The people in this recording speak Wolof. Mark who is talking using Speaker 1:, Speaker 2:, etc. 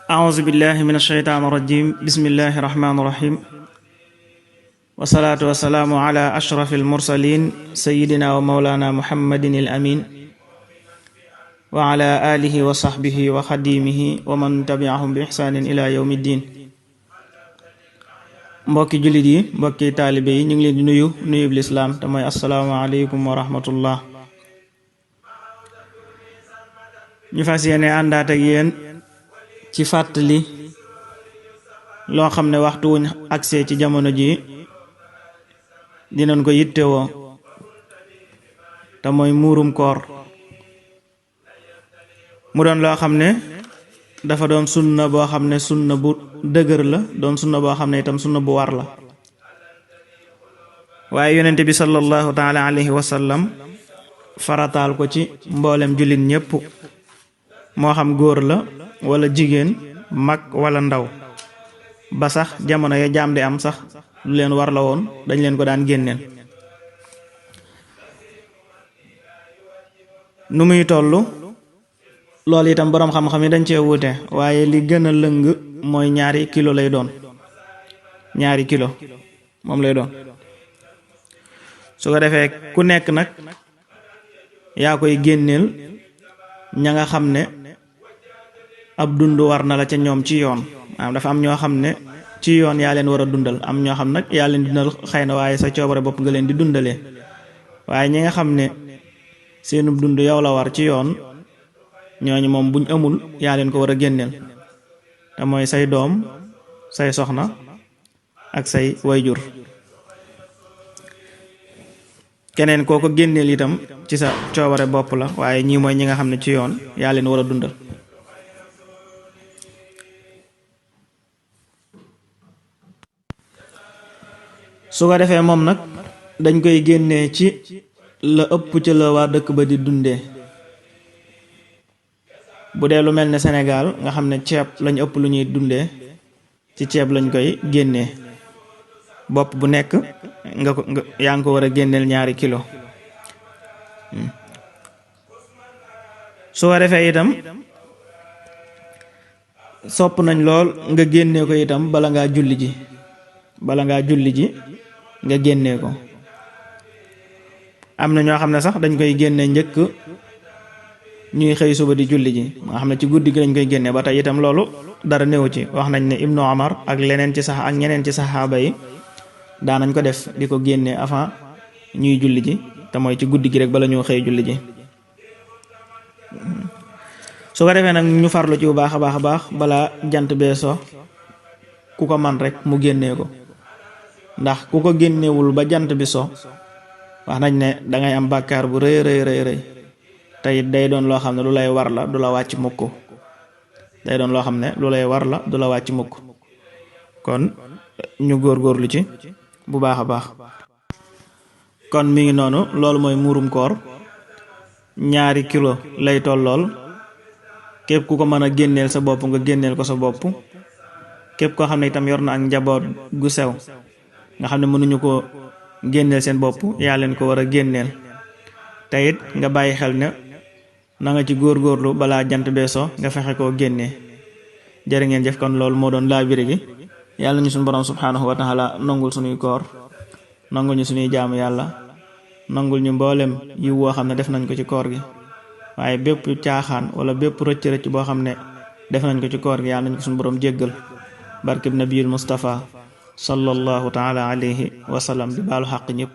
Speaker 1: أعوذ بالله من الشيطان الرجيم بسم الله الرحمن الرحيم والصلاة والسلام على أشرف المرسلين سيدنا ومولانا محمد الأمين وعلى آله وصحبه وخديمه ومن تبعهم بإحسان إلى يوم الدين. mbokki jullit yi mbokki taalibe yi ñu ngi leen di nuyu lislaam te mooy assalaamu aleykum wa rahmatullah. ñu fas yéene àndaat ak yéen ci fàttali loo xam ne waxtu wuñ agsee ci jamono ji dinañ ko yittewoo te mooy muurum koor mu doon loo xam ne dafa doon sunna boo xam ne sunna bu dëgër la doon sunna boo xam ne itam sunna bu war la waaye yonente bi sallallahu taala alayhi wa sallam farataal ko ci mboolem jullit ñépp moo xam góor la wala jigéen mag wala ndaw ba sax jamono ya jaam di am sax lu leen war la woon dañ leen ko daan génneel. nu muy tollu loolu itam boroom xam-xam yi dañ cee wuute waaye li gën a lëng mooy 2 kilo lay doon 2 kilo moom lay doon. su ko defee ku nekk nag yaa koy génneel ña nga xam ne ab dund war na la ca ñoom ci yoon. dafa am ñoo xam ne ci yoon yaa leen war a dundal, am ñoo xam nag yaa leen dundal xëy na waaye sa coobare bopp nga leen di dundalee. waaye ñi nga xam ne seenub dund yow la war ci yoon ñooñu moom buñ amul yaa leen ko war a génneel te mooy say doom, say soxna ak say wayjur. keneen koo ko génneel itam ci sa coobare bopp la, waaye ñii mooy ñi nga xam ne ci yoon yaa leen war a dundal. su ko defee moom nag dañ koy génnee ci la ëpp ci la waa dëkk ba di dundee. bu dee lu mel ne Sénégal nga xam ne ceeb lañ ëpp lu ñuy dundee, ci ceeb lañ koy génnee. bopp bu nekk yaa ngi ko war a génneel 2 kilo. su ko defee itam sopp nañ lool nga génnee ko itam bala ngaa julli ji nga génnee ko. am na ñoo xam ne sax dañ koy génne njëkk ñuy xëy suba di julli ji, nga xam ne ci guddi gi lañ koy génne. ba tey itam loolu dara néew ci. wax nañ ne Ibnu Omar ak ñeneen ci saxaaba yi daanañ ko def, di ko génne avant ñuy julli ji, te mooy ci guddi gi rek bala ñoo xëy julli ji. su ko defee nag ñu farlu ci bu baax a baax balaa jant bee so ku ko man rek mu génnee ko, ndax ku ko génnewul ba jant bi so wax nañ ne dangay am bàkkaar bu rëy te it day doon loo xam ne lu lay war la, du la wàcc mukk. kon ñu góorgóorlu ci bu baax a baax. kon mi ngi noonu, loolu mooy muurum koor. 2 kilo lay tollool. képp ku ko mën a génneel sa bopp nga génneel ko sa bopp. képp koo xam ne itam yor na ak njaboot gu sew nga xam ne mënuñu ko génneel seen bopp, yaa leen ko war a génneel. te it nga bàyyi xel ne na nga ci góorgóorlu balaa jant beeso nga fexe koo génnee. jërë ngeen jëf. kon loolu moo doon laabire gi. yàlla ñu suñu borom subhanahu wa taala nangul suñuy koor, nangul ñu suñuy jaamu yàlla, nangul ñu mboolem yi woo xam ne def nañ ko ci koor gi. waaye bépp caaxaan wala bépp rëcc boo xam ne def nañ ko ci koor gi yàlla nañ ko suñu borom jéggal. barkeb nabiyul Mustafa sallallahu taala alayhi wa sallam. di baalu xaq ñëpp.